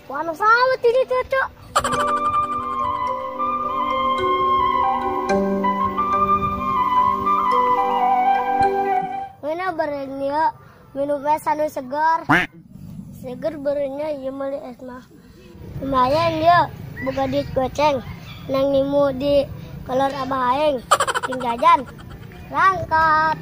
Panas amat ini cocok. Mana berenya minum es anu segar. Segar berenya ya meli es mah. Lumayan ya, buka duit goceng. Nang nimu di kolor abah aing. Ting jajan. Berangkat.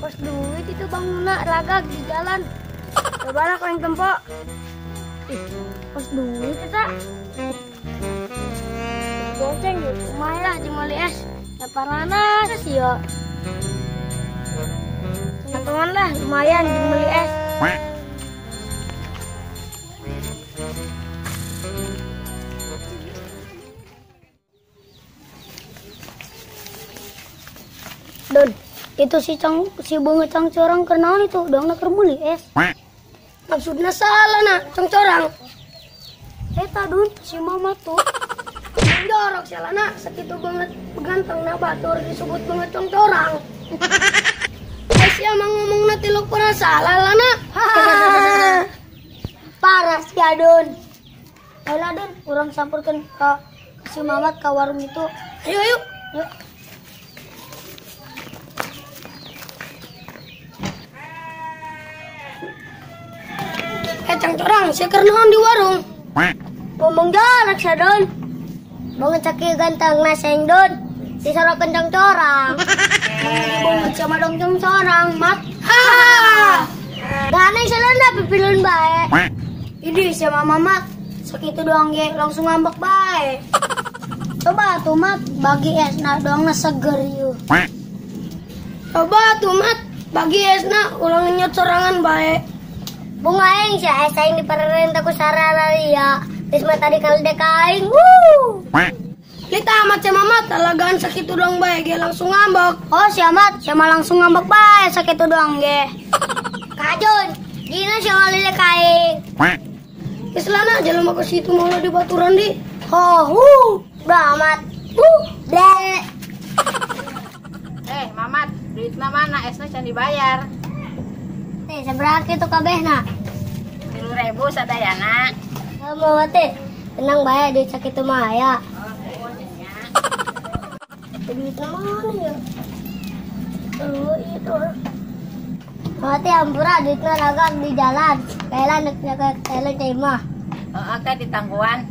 Pas duit itu bangunan ragak di jalan. Coba lah yang tempo. Pas duit kita. Goceng ya, lumayan lah jemali es. Dapat nanas sih ya. Teman-teman lah lumayan jemali es. Don, itu si bunga cangcorang kenaon itu dong nak kermuli es. Maksudnya salah nak cangcorang. Eta dun si mama tuh jorok salah nak segitu banget ganteng na batur disebut bunga cangcorang. Si emang ngomong nanti lo pernah salah lah nak. Parah si Adun. Ayolah Dun, kurang sampurkan ke si Mamat ke warung itu. Ayo yuk. Yuk. Cangcorang, saya kernaon di warung. Ngomong jarak saya Don. Banget caki ganteng naseng Don. Disorokan cangcorang. Banget sama dong cangcorang, Mat. Ha. Ganeng selena pipilun bae. Ini sama Mamat. Segitu doang ge langsung ngambek bae. Coba tuh Mat, bagi esna doang na seger yuk. Coba tuh Mat, bagi esna ulang nyot sorangan bae. Bunga yang siya esa ini perintah ku sarara ya. Tisma tadi kalau dekain. Lita amat sama Mamat talagaan sakitu doang bae ge langsung ngambek. Oh si Amat sama langsung ngambek bae sakitu doang ge. Kajun, gina siya ngalilekain. Keselana aja lama ke situ mau di baturan di. Udah Amat. Bleh. Mamat, duitna mana? Esna can dibayar. Seberapa itu kabehna? 3.000 sadayana. Mau teh, tenang bae di sakit mah ya. Duit mana ya? Itu. Mati ampura duitnya ragak di jalan. Kailan nak kailan terima. Oke di tangguhan.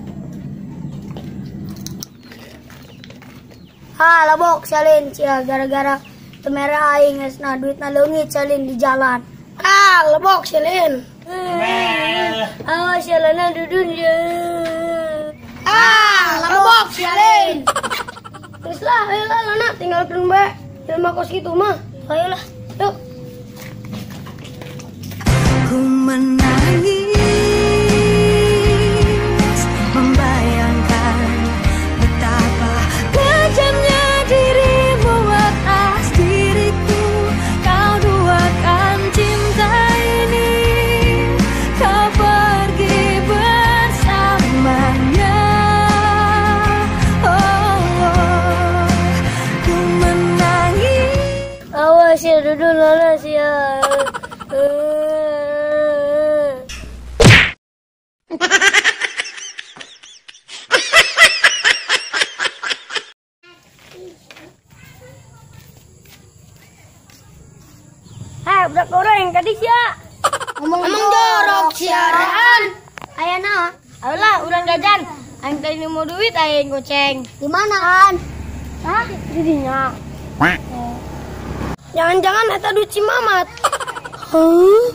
Labok salin cia gara-gara temera aing esna duitna leungit salin di jalan. Lebok silin. Silana dudun ya. Lebok silin. Terus lah, ayolah Lana tinggal kerung bae. Jangan makos gitu mah. Ayolah, yuk. Ku menangis membayangkan betapa kejamnya dirimu atas diriku. Kau duakan cinta ini, kau pergi bersamanya. Ku menangis. Awas ya duduk Lana ya. budak goreng kadis ya. Ngomong jorok siaran. Aya naon? Ayolah urang jajan. Aing tadi mau duit aing goceng. Di mana an? Hah? Di dinya. Jangan-jangan eta duit Cimamat. Huh?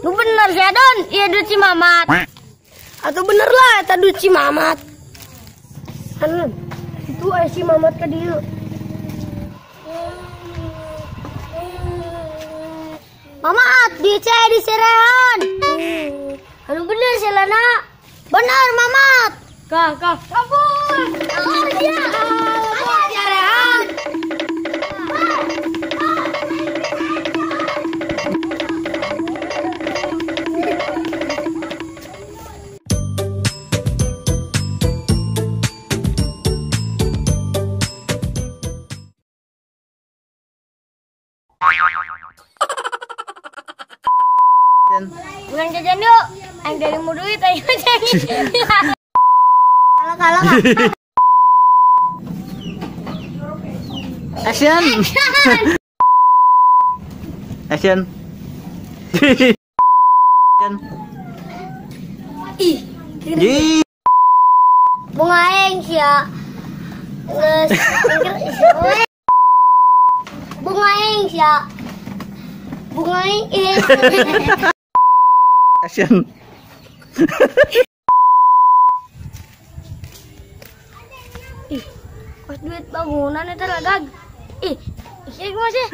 Lu bener sih Don, iya duit Cimamat. Atau bener lah eta duit Cimamat. Kan itu aya Cimamat ke dieu. Mamat, duit saya di serehan. Anu bener sih Lana. Bener Mamat. Kak. Kabur. Oh iya. Ayo serehan. Bukan jajan yuk, yang dari mau duit ayo jajan. Kalah. Action. Action. Ih, bunga aing sia. Geus bunga aing sia. Bunga aing. Action. Ih, pas duit bangunan eta lagag. Ih, sih gua sih.